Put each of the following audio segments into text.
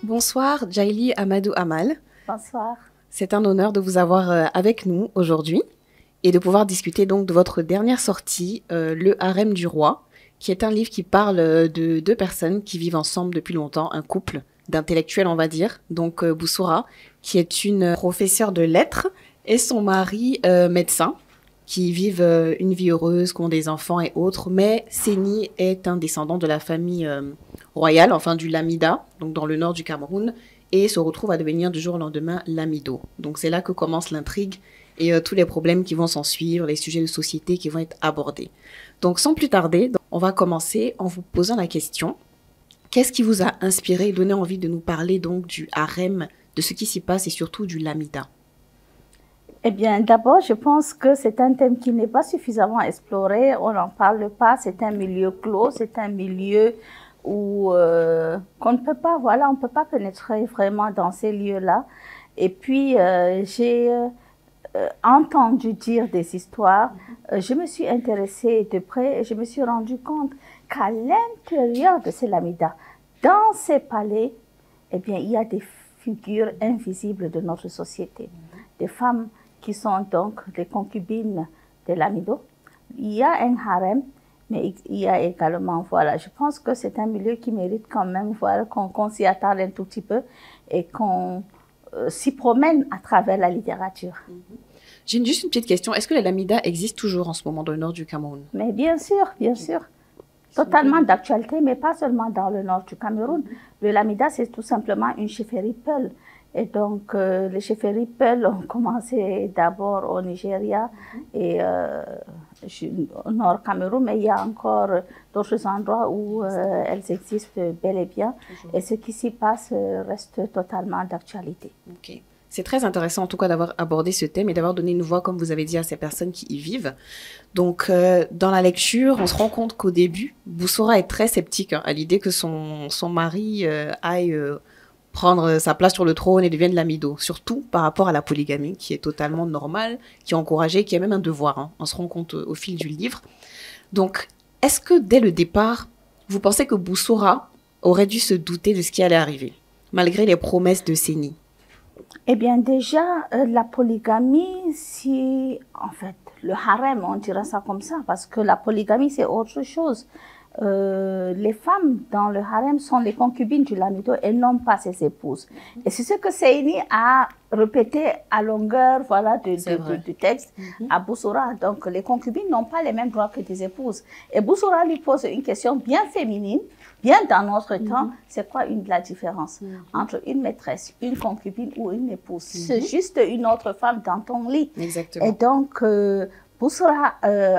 Bonsoir, Jaili Amadou Amal. Bonsoir. C'est un honneur de vous avoir avec nous aujourd'hui et de pouvoir discuter donc de votre dernière sortie, Le Harem du Roi, qui est un livre qui parle de deux personnes qui vivent ensemble depuis longtemps, un couple d'intellectuels, on va dire. Donc Boussoura, qui est une professeure de lettres, et son mari, médecin, qui vivent une vie heureuse, qui ont des enfants et autres. Mais Séni est un descendant de la famille royale, enfin du Lamida, donc dans le nord du Cameroun, et se retrouve à devenir du jour au lendemain Lamido. Donc c'est là que commence l'intrigue et tous les problèmes qui vont s'en suivre, les sujets de société qui vont être abordés. Donc sans plus tarder, on va commencer en vous posant la question: qu'est-ce qui vous a inspiré et donné envie de nous parler donc du harem, de ce qui s'y passe et surtout du Lamida? Eh bien, d'abord, je pense que c'est un thème qui n'est pas suffisamment exploré. On n'en parle pas. C'est un milieu clos. C'est un milieu où qu'on ne peut pas, voilà, on ne peut pas pénétrer vraiment dans ces lieux-là. Et puis, j'ai entendu dire des histoires. Je me suis intéressée de près et je me suis rendu compte qu'à l'intérieur de ces lamidas, dans ces palais, eh bien, il y a des figures invisibles de notre société. Des femmes qui sont donc les concubines de l'Amido. Il y a un harem, mais il y a également, voilà, je pense que c'est un milieu qui mérite quand même, voilà, qu'on s'y attarde un tout petit peu et qu'on s'y promène à travers la littérature. J'ai juste une petite question. Est-ce que les Lamida existent toujours en ce moment dans le nord du Cameroun? Mais bien sûr, bien sûr. Totalement d'actualité, mais pas seulement dans le nord du Cameroun. Le Lamida, c'est tout simplement une chefferie Peul. Et donc, les chefferies Peul ont commencé d'abord au Nigeria et au nord Cameroun, mais il y a encore d'autres endroits où elles existent bel et bien. Et ce qui s'y passe reste totalement d'actualité. Ok. C'est très intéressant en tout cas d'avoir abordé ce thème et d'avoir donné une voix, comme vous avez dit, à ces personnes qui y vivent. Donc, dans la lecture, on se rend compte qu'au début, Boussoura est très sceptique à l'idée que son mari aille prendre sa place sur le trône et devienne Lamido, surtout par rapport à la polygamie, qui est totalement normale, qui est encouragée, qui est même un devoir. On se rend compte au fil du livre. Donc, est-ce que dès le départ, vous pensez que Boussoura aurait dû se douter de ce qui allait arriver, malgré les promesses de Séni? Eh bien, déjà, la polygamie, si, en fait, le harem, on dirait ça comme ça, parce que la polygamie, c'est autre chose. Les femmes dans le harem sont les concubines du Lamido et non pas ses épouses. Et c'est ce que Séni a répété à longueur, voilà, du texte à Boussoura. Donc, les concubines n'ont pas les mêmes droits que des épouses. Et Boussoura lui pose une question bien féminine, bien dans notre temps. C'est quoi la différence entre une maîtresse, une concubine ou une épouse? C'est juste une autre femme dans ton lit. Exactement. Et donc, Boussoura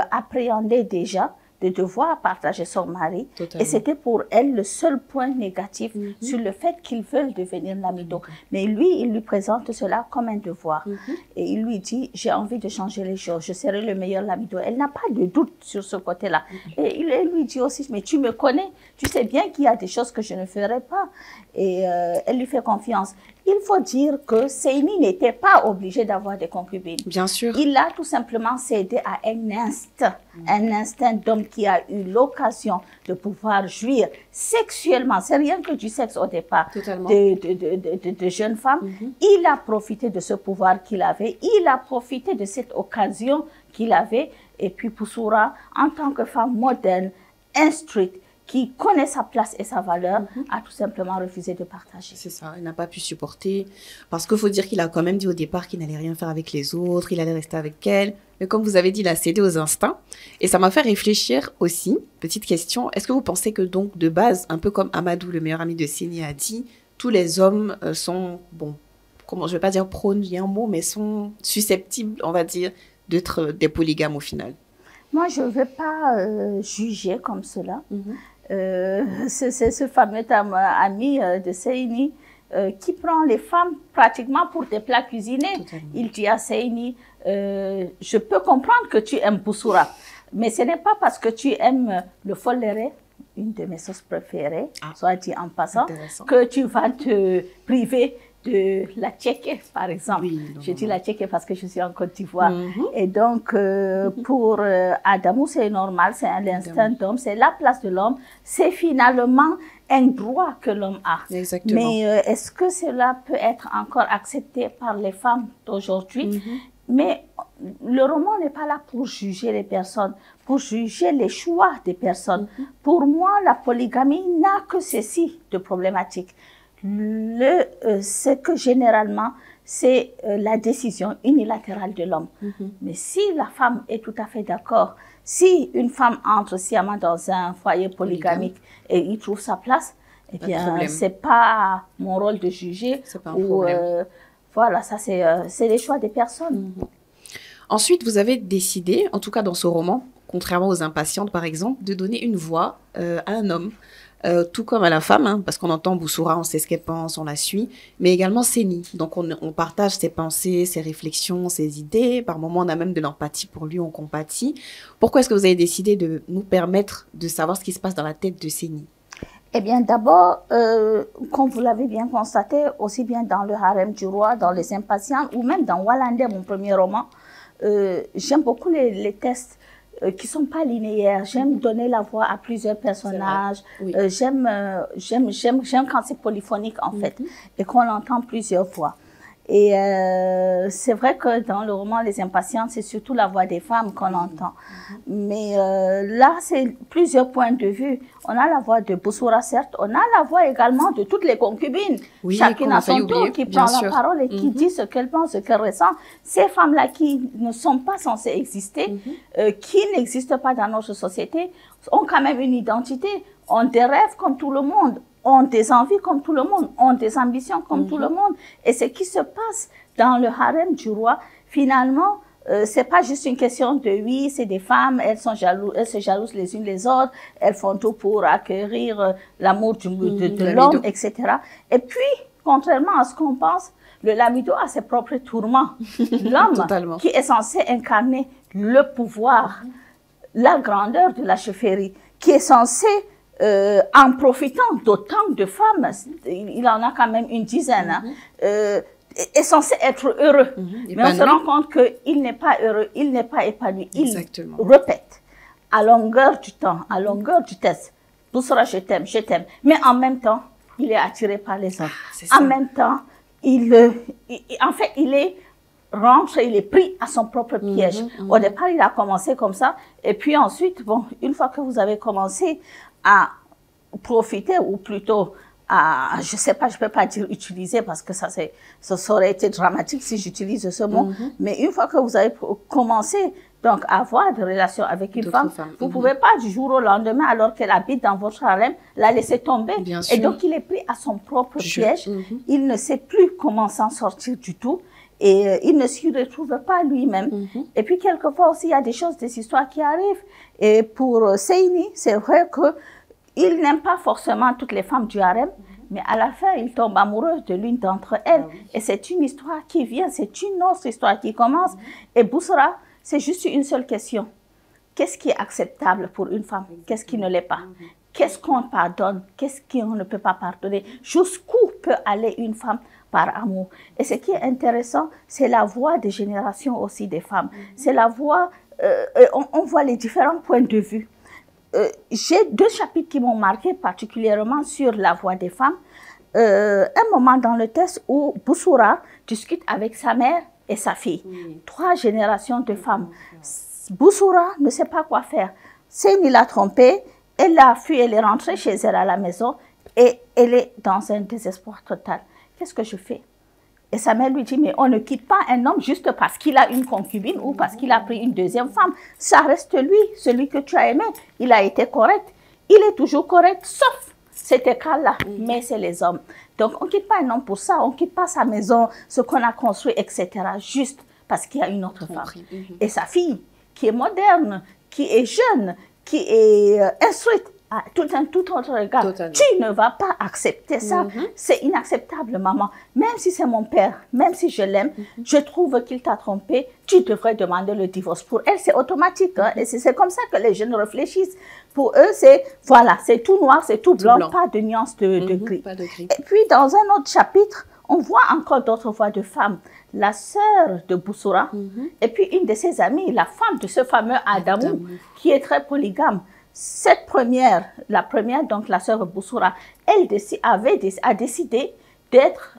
appréhendait déjà de devoir partager son mari. Totalement. Et c'était pour elle le seul point négatif sur le fait qu'ils veulent devenir Lamido. Mais lui, il lui présente cela comme un devoir. Et il lui dit, j'ai envie de changer les choses, je serai le meilleur Lamido. Elle n'a pas de doute sur ce côté-là. Et il lui dit aussi, mais tu me connais, tu sais bien qu'il y a des choses que je ne ferai pas. Et elle lui fait confiance. Il faut dire que Séni n'était pas obligé d'avoir des concubines. Bien sûr. Il a tout simplement cédé à un instinct d'homme qui a eu l'occasion de pouvoir jouir sexuellement. C'est rien que du sexe au départ de jeunes femmes. Il a profité de ce pouvoir qu'il avait. Il a profité de cette occasion qu'il avait. Et puis Boussoura, en tant que femme moderne, instruite, qui connaît sa place et sa valeur, a tout simplement refusé de partager. C'est ça, il n'a pas pu supporter. Parce qu'il faut dire qu'il a quand même dit au départ qu'il n'allait rien faire avec les autres, il allait rester avec elle. Mais comme vous avez dit, il a cédé aux instincts. Et ça m'a fait réfléchir aussi, petite question, est-ce que vous pensez que donc de base, un peu comme Amadou, le meilleur ami de Séni, a dit, tous les hommes sont, bon, comment, je ne vais pas dire prône, il y a un mot, mais sont susceptibles, on va dire, d'être des polygames au final? Moi, je ne vais pas juger comme cela. C'est ce fameux ami de Séni qui prend les femmes pratiquement pour des plats cuisinés. Totalement. Il dit à Séni, je peux comprendre que tu aimes Boussoura, mais ce n'est pas parce que tu aimes le foléré, une de mes sauces préférées, soit dit en passant, que tu vas te priver de la Tchéquée, par exemple. Oui, je dis la Tchéquée parce que je suis en Côte d'Ivoire. Et donc, pour Adamou, c'est normal, c'est l'instinct d'homme, c'est la place de l'homme, c'est finalement un droit que l'homme a. Exactement. Mais est-ce que cela peut être encore accepté par les femmes d'aujourd'hui? Mais le roman n'est pas là pour juger les personnes, pour juger les choix des personnes. Pour moi, la polygamie n'a que ceci de problématique. C'est que généralement, c'est la décision unilatérale de l'homme. Mais si la femme est tout à fait d'accord, si une femme entre sciemment dans un foyer polygamique et y trouve sa place, eh bien, c'est pas mon rôle de juger. C'est pas un problème. Voilà, ça c'est les choix des personnes. Ensuite, vous avez décidé, en tout cas dans ce roman, contrairement aux Impatientes par exemple, de donner une voix à un homme, tout comme à la femme, hein, parce qu'on entend Boussoura, on sait ce qu'elle pense, on la suit, mais également Séni. Donc on partage ses pensées, ses réflexions, ses idées, par moments on a même de l'empathie pour lui, on compatit. Pourquoi est-ce que vous avez décidé de nous permettre de savoir ce qui se passe dans la tête de Séni? Eh bien, d'abord, comme vous l'avez bien constaté, aussi bien dans le Harem du Roi, dans Les Impatients, ou même dans Wallandais, mon premier roman, j'aime beaucoup les textes qui ne sont pas linéaires. J'aime donner la voix à plusieurs personnages. Oui. J'aime quand c'est polyphonique, en fait, et qu'on entend plusieurs voix. Et c'est vrai que dans le roman Les Impatientes, c'est surtout la voix des femmes qu'on entend. Mais là, c'est plusieurs points de vue. On a la voix de Boussoura, certes. On a la voix également de toutes les concubines. Oui, chacune à son tour, qui prend la parole et qui dit ce qu'elle pense, ce qu'elle ressent. Ces femmes-là qui ne sont pas censées exister, qui n'existent pas dans notre société, ont quand même une identité, ont des rêves comme tout le monde, ont des envies comme tout le monde, ont des ambitions comme tout le monde. Et ce qui se passe dans le harem du roi, finalement, c'est pas juste une question de oui, c'est des femmes, elles sont jalouses, elles se jalousent les unes les autres, elles font tout pour acquérir l'amour de l'homme, etc. Et puis, contrairement à ce qu'on pense, le lamido a ses propres tourments. L'homme qui est censé incarner le pouvoir, la grandeur de la chefferie, qui est censé en profitant d'autant de femmes, il en a quand même une dizaine, est censé être heureux. Mais on se rend compte qu'il n'est pas heureux, il n'est pas épanoui. Il répète à longueur du temps, à longueur du texte, Boussoura, je t'aime, je t'aime. Mais en même temps, il est attiré par les hommes. En même temps, il est rentre, il est pris à son propre piège. Au départ, il a commencé comme ça. Et puis ensuite, bon, une fois que vous avez commencé à profiter, ou plutôt à, je sais pas, je peux pas dire utiliser parce que ça aurait été dramatique si j'utilise ce mot, mais une fois que vous avez commencé donc à avoir des relations avec une femme, vous pouvez pas du jour au lendemain, alors qu'elle habite dans votre harem, la laisser tomber. Et donc il est pris à son propre piège, il ne sait plus comment s'en sortir du tout. Et il ne s'y retrouve pas lui-même. Et puis, quelquefois aussi, il y a des choses, des histoires qui arrivent. Et pour Séni, c'est vrai qu'il n'aime pas forcément toutes les femmes du harem, mais à la fin, il tombe amoureux de l'une d'entre elles. Et c'est une histoire qui vient, c'est une autre histoire qui commence. Et Boussoura, c'est juste une seule question. Qu'est-ce qui est acceptable pour une femme? Qu'est-ce qui ne l'est pas? Qu'est-ce qu'on pardonne? Qu'est-ce qu'on ne peut pas pardonner? Jusqu'où peut aller une femme par amour? Et ce qui est intéressant, c'est la voix des générations aussi des femmes. C'est la voix, on voit les différents points de vue. J'ai deux chapitres qui m'ont marqué particulièrement sur la voix des femmes. Un moment dans le texte où Boussoura discute avec sa mère et sa fille. 3 générations de femmes. Boussoura ne sait pas quoi faire. Séni l'a trompée, elle l'a fui, elle est rentrée chez elle à la maison et elle est dans un désespoir total. Qu'est-ce que je fais? Et sa mère lui dit, mais on ne quitte pas un homme juste parce qu'il a une concubine ou parce qu'il a pris une deuxième femme. Ça reste lui, celui que tu as aimé. Il a été correct. Il est toujours correct, sauf cet écart-là. Mais c'est les hommes. Donc, on ne quitte pas un homme pour ça. On ne quitte pas sa maison, ce qu'on a construit, etc. Juste parce qu'il y a une autre femme. Et sa fille, qui est moderne, qui est jeune, qui est instruite, a tout autre regard. Tu ne vas pas accepter ça. C'est inacceptable, maman. Même si c'est mon père, même si je l'aime, je trouve qu'il t'a trompé, tu devrais demander le divorce. Pour elle, c'est automatique. Et c'est comme ça que les jeunes réfléchissent. Pour eux, c'est voilà, c'est tout noir, c'est tout blanc, pas de nuance de gris. Pas de gris. Et puis, dans un autre chapitre, On voit encore d'autres voix de femmes. La sœur de Boussura, et puis une de ses amies, la femme de ce fameux Adamou, qui est très polygame. Cette première, la première, donc la sœur Boussura, elle a décidé d'être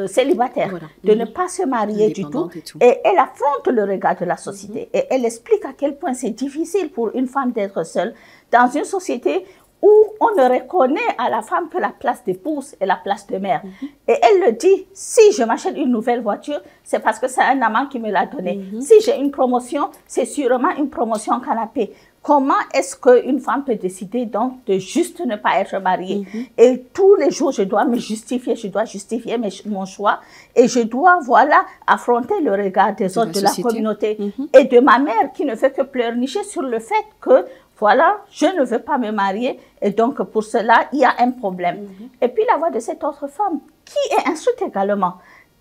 célibataire, de ne pas se marier du tout. Et elle affronte le regard de la société. Et elle explique à quel point c'est difficile pour une femme d'être seule dans une société où on ne reconnaît à la femme que la place d'épouse et la place de mère. Et elle le dit, si je m'achète une nouvelle voiture, c'est parce que c'est un amant qui me l'a donnée. Si j'ai une promotion, c'est sûrement une promotion canapé. Comment est-ce qu'une femme peut décider donc de juste ne pas être mariée? Et tous les jours, je dois me justifier, je dois justifier mon choix et je dois, voilà, affronter le regard des autres, de la communauté et de ma mère qui ne fait que pleurnicher sur le fait que, voilà, je ne veux pas me marier et donc pour cela, il y a un problème. Et puis la voix de cette autre femme qui est instruite également,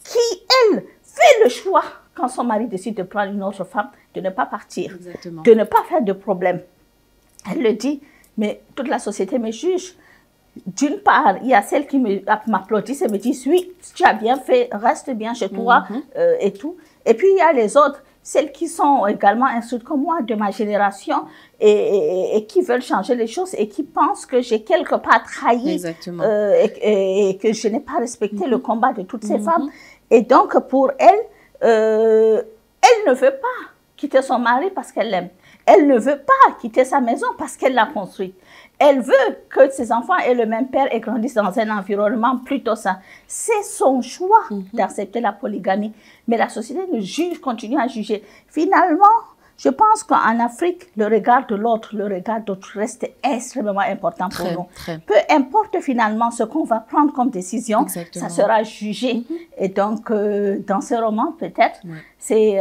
qui, elle, fait le choix quand son mari décide de prendre une autre femme, de ne pas partir, de ne pas faire de problème. Elle le dit, mais toute la société me juge. D'une part, il y a celles qui m'applaudissent et me disent, oui, tu as bien fait, reste bien chez toi et tout. Et puis, il y a les autres, celles qui sont également instruites comme moi, de ma génération, et qui veulent changer les choses et qui pensent que j'ai quelque part trahi et que je n'ai pas respecté le combat de toutes ces femmes. Et donc, pour elle, elle ne veut pas quitter son mari parce qu'elle l'aime. Elle ne veut pas quitter sa maison parce qu'elle l'a construite. Elle veut que ses enfants aient le même père et grandissent dans un environnement plutôt sain. C'est son choix d'accepter la polygamie. Mais la société le juge, continue à juger. Finalement, je pense qu'en Afrique, le regard de l'autre, le regard d'autre reste extrêmement important pour nous. Peu importe finalement ce qu'on va prendre comme décision, ça sera jugé. Et donc, dans ce roman, peut-être, c'est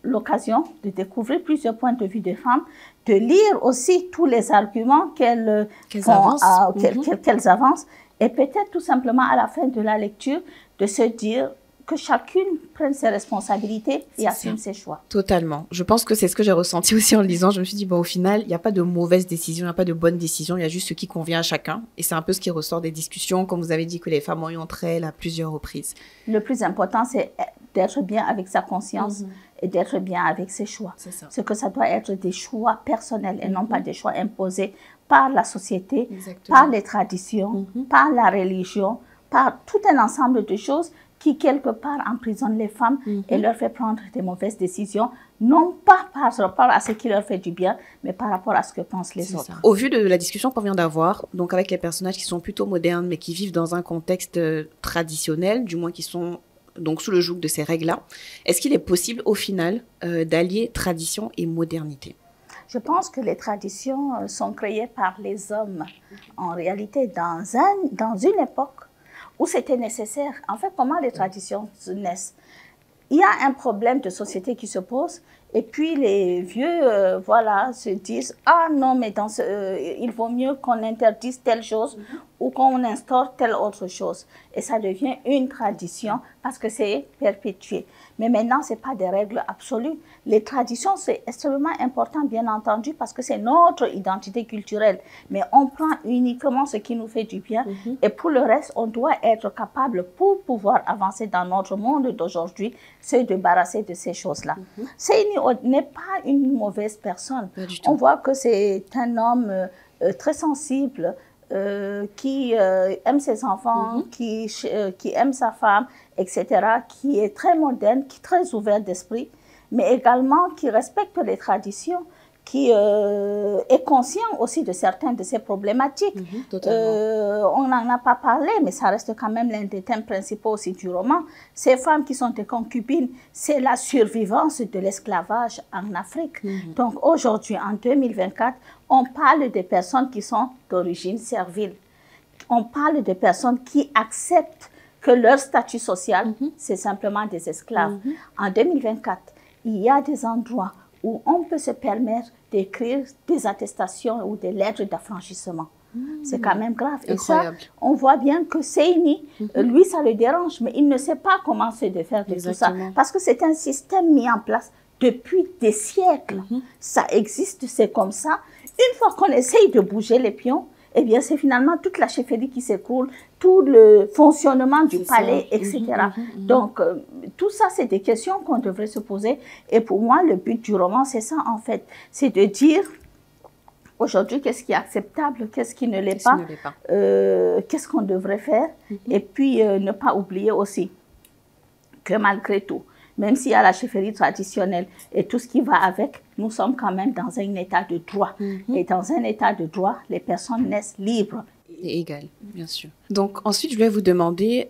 l'occasion de découvrir plusieurs points de vue des femmes, de lire aussi tous les arguments qu'elles avancent, et peut-être tout simplement à la fin de la lecture, de se dire que chacune prenne ses responsabilités et assume ses choix. Totalement. Je pense que c'est ce que j'ai ressenti aussi en lisant. Je me suis dit, bon, au final, il n'y a pas de mauvaise décision, il n'y a pas de bonne décision, il y a juste ce qui convient à chacun. Et c'est un peu ce qui ressort des discussions, comme vous avez dit, que les femmes ont eu entre elles à plusieurs reprises. Le plus important, c'est d'être bien avec sa conscience et d'être bien avec ses choix. C'est que ça doit être des choix personnels et non pas des choix imposés par la société, par les traditions, par la religion, par tout un ensemble de choses qui, quelque part, emprisonne les femmes et leur fait prendre des mauvaises décisions, non pas par rapport à ce qui leur fait du bien, mais par rapport à ce que pensent les autres. Au vu de la discussion qu'on vient d'avoir, donc avec les personnages qui sont plutôt modernes, mais qui vivent dans un contexte traditionnel, du moins qui sont donc sous le joug de ces règles-là, est-ce qu'il est possible, au final, d'allier tradition et modernité? Je pense que les traditions sont créées par les hommes, en réalité, dans une époque où c'était nécessaire. En fait, comment les traditions naissent? Il y a un problème de société qui se pose et puis les vieux voilà, se disent « Ah non, mais il vaut mieux qu'on interdise telle chose ou qu'on instaure telle autre chose. » Et ça devient une tradition parce que c'est perpétué. Mais maintenant, ce n'est pas des règles absolues. Les traditions, c'est extrêmement important, bien entendu, parce que c'est notre identité culturelle. Mais on prend uniquement ce qui nous fait du bien. Et pour le reste, on doit être capable, pour pouvoir avancer dans notre monde d'aujourd'hui, se débarrasser de ces choses-là. Seyni n'est pas une mauvaise personne. On voit que c'est un homme très sensible, qui aime ses enfants, qui aime sa femme, etc., qui est très moderne, qui est très ouvert d'esprit, mais également qui respecte les traditions, qui est conscient aussi de certaines de ces problématiques. On n'en a pas parlé, mais ça reste quand même l'un des thèmes principaux aussi du roman. Ces femmes qui sont des concubines, c'est la survivance de l'esclavage en Afrique. Donc aujourd'hui, en 2024, on parle des personnes qui sont d'origine servile. On parle des personnes qui acceptent que leur statut social, c'est simplement des esclaves. En 2024, il y a des endroits où on peut se permettre d'écrire des attestations ou des lettres d'affranchissement. C'est quand même grave. Incroyable. Et ça, on voit bien que Seyni, lui, ça le dérange, mais il ne sait pas comment se défaire de tout ça. Parce que c'est un système mis en place depuis des siècles. Ça existe, c'est comme ça. Une fois qu'on essaye de bouger les pions, eh bien, c'est finalement toute la chefferie qui s'écroule, tout le fonctionnement du palais, etc. Donc, tout ça, c'est des questions qu'on devrait se poser. Et pour moi, le but du roman, c'est ça, en fait. C'est de dire, aujourd'hui, qu'est-ce qui est acceptable, qu'est-ce qui ne l'est pas, qu'est-ce qu'on devrait faire. Et puis, ne pas oublier aussi que malgré tout, même s'il y a la chefferie traditionnelle et tout ce qui va avec, nous sommes quand même dans un état de droit. Et dans un état de droit, les personnes naissent libres. Et égales, bien sûr. Donc ensuite, je voulais vous demander,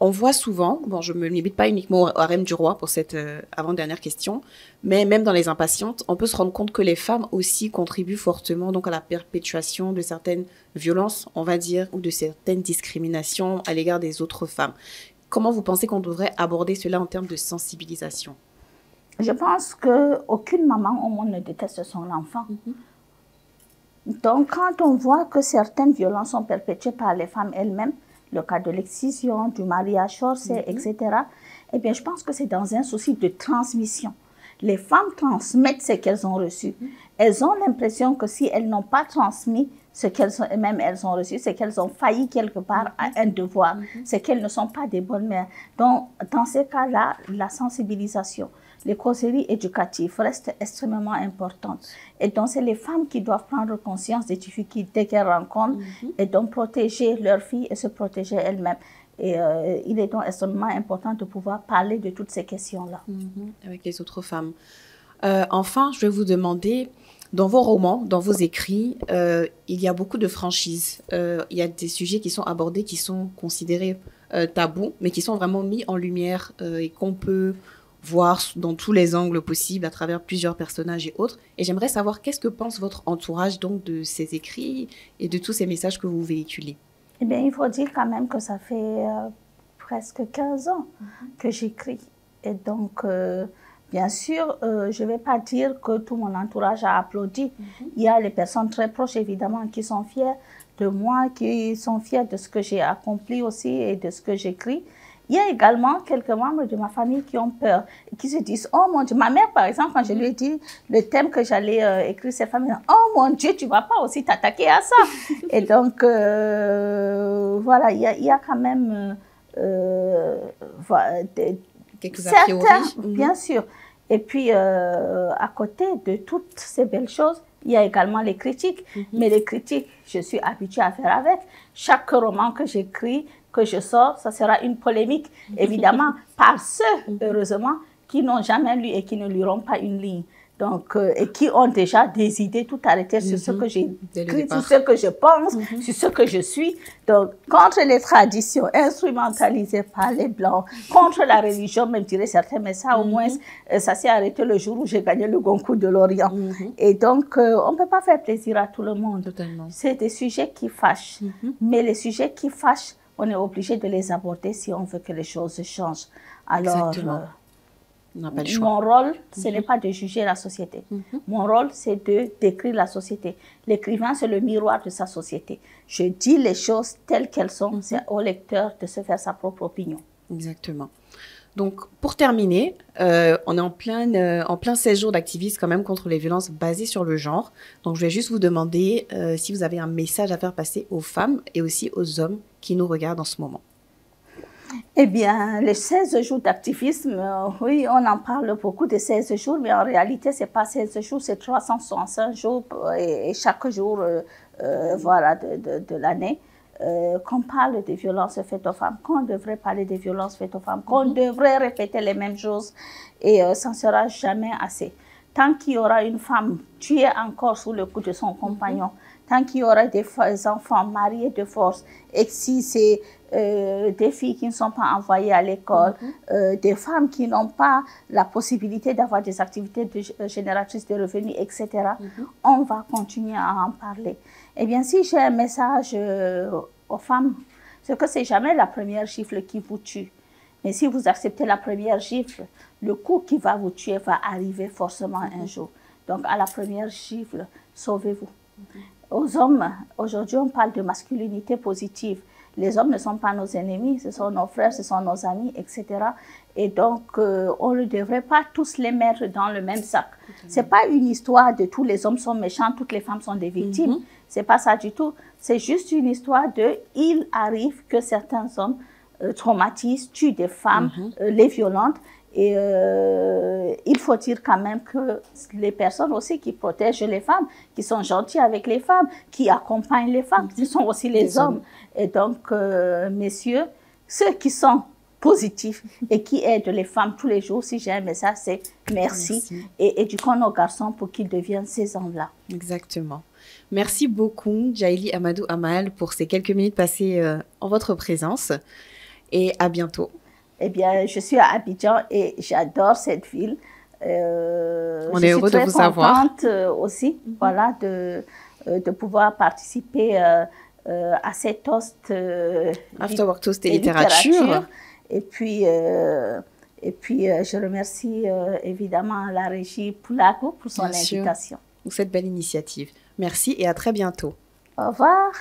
on voit souvent, bon, je ne me limite pas uniquement au harem du roi pour cette avant-dernière question, mais même dans les impatientes, on peut se rendre compte que les femmes aussi contribuent fortement donc à la perpétuation de certaines violences, on va dire, ou de certaines discriminations à l'égard des autres femmes. Comment vous pensez qu'on devrait aborder cela en termes de sensibilisation? Je pense qu'aucune maman au monde ne déteste son enfant. Donc, quand on voit que certaines violences sont perpétuées par les femmes elles-mêmes, le cas de l'excision, du mariage forcé, etc., eh bien, je pense que c'est dans un souci de transmission. Les femmes transmettent ce qu'elles ont reçu. Elles ont l'impression que si elles n'ont pas transmis ce qu'elles-mêmes elles ont reçu, c'est qu'elles ont failli quelque part à un devoir, c'est qu'elles ne sont pas des bonnes mères. Donc, dans ces cas-là, la sensibilisation, les causeries éducatives restent extrêmement importantes. Et donc, c'est les femmes qui doivent prendre conscience des difficultés qu'elles rencontrent et donc protéger leurs filles et se protéger elles-mêmes. Et il est donc extrêmement important de pouvoir parler de toutes ces questions-là. Avec les autres femmes. Enfin, je vais vous demander, dans vos romans, dans vos écrits, il y a beaucoup de franchises. Il y a des sujets qui sont abordés, qui sont considérés tabous, mais qui sont vraiment mis en lumière et qu'on peut voir dans tous les angles possibles, à travers plusieurs personnages et autres. Et j'aimerais savoir qu'est-ce que pense votre entourage donc de ces écrits et de tous ces messages que vous véhiculez. Eh bien, il faut dire quand même que ça fait presque 15 ans que j'écris. Et donc, bien sûr, je ne vais pas dire que tout mon entourage a applaudi. Il y a les personnes très proches, évidemment, qui sont fières de moi, qui sont fières de ce que j'ai accompli aussi et de ce que j'écris. Il y a également quelques membres de ma famille qui ont peur, qui se disent « Oh mon Dieu !» Ma mère, par exemple, quand je lui ai dit le thème que j'allais écrire, cette femme, « Oh mon Dieu, tu ne vas pas aussi t'attaquer à ça !» Et donc, voilà, il y a quand même quelques a priori. Bien sûr. Et puis, à côté de toutes ces belles choses, il y a également les critiques. Mais les critiques, je suis habituée à faire avec. Chaque roman que j'écris, que je sors, ça sera une polémique, évidemment, par ceux, heureusement, qui n'ont jamais lu et qui ne liront pas une ligne. Donc, et qui ont déjà des idées tout arrêtées sur ce que j'ai écrit, sur ce que je pense, sur ce que je suis. Donc, contre les traditions instrumentalisées par les Blancs, contre la religion, même dirais certains, mais ça au moins, ça s'est arrêté le jour où j'ai gagné le Goncourt de l'Orient. Et donc, on ne peut pas faire plaisir à tout le monde. C'est des sujets qui fâchent. Mais les sujets qui fâchent, on est obligé de les aborder si on veut que les choses changent. Alors, mon rôle, ce n'est pas de juger la société. Mon rôle, c'est de décrire la société. L'écrivain, c'est le miroir de sa société. Je dis les choses telles qu'elles sont. C'est au lecteur de se faire sa propre opinion. Exactement. Donc, pour terminer, on est en plein 16 jours d'activisme quand même contre les violences basées sur le genre. Donc, je vais juste vous demander si vous avez un message à faire passer aux femmes et aussi aux hommes qui nous regardent en ce moment. Eh bien, les 16 jours d'activisme, oui, on en parle beaucoup de 16 jours, mais en réalité, ce n'est pas 16 jours, c'est 365 jours et chaque jour voilà, de l'année. Qu'on parle des violences faites aux femmes, qu'on devrait parler des violences faites aux femmes, qu'on devrait répéter les mêmes choses et ça ne sera jamais assez. Tant qu'il y aura une femme tuée encore sous le coup de son compagnon, tant qu'il y aura des enfants mariés de force et si c'est des filles qui ne sont pas envoyées à l'école, des femmes qui n'ont pas la possibilité d'avoir des activités génératrices de revenus, etc., on va continuer à en parler. Eh bien, si j'ai un message aux femmes, c'est que ce n'est jamais la première gifle qui vous tue. Mais si vous acceptez la première gifle, le coup qui va vous tuer va arriver forcément un jour. Donc, à la première gifle, sauvez-vous. Aux hommes, aujourd'hui, on parle de masculinité positive. les hommes ne sont pas nos ennemis, ce sont nos frères, ce sont nos amis, etc. Et donc, on ne devrait pas tous les mettre dans le même sac. Ce n'est pas une histoire de tous les hommes sont méchants, toutes les femmes sont des victimes. Ce n'est pas ça du tout. C'est juste une histoire de, il arrive que certains hommes traumatisent, tuent des femmes, les violentent. Et il faut dire quand même que les personnes aussi qui protègent les femmes, qui sont gentilles avec les femmes, qui accompagnent les femmes, ce sont aussi les hommes. Et donc, messieurs, ceux qui sont positifs et qui aident les femmes tous les jours, si j'ai un message, c'est merci. Et éduquons nos garçons pour qu'ils deviennent ces hommes-là. Exactement. Merci beaucoup, Djaïli Amadou Amael, pour ces quelques minutes passées en votre présence. Et à bientôt. Eh bien, je suis à Abidjan et j'adore cette ville. On est heureux de vous avoir. Je suis très contente aussi, voilà, de pouvoir participer à cet toast. After Work Toast et littérature. Et puis, je remercie évidemment la régie Poulago pour son invitation. Pour cette belle initiative. Merci et à très bientôt. Au revoir.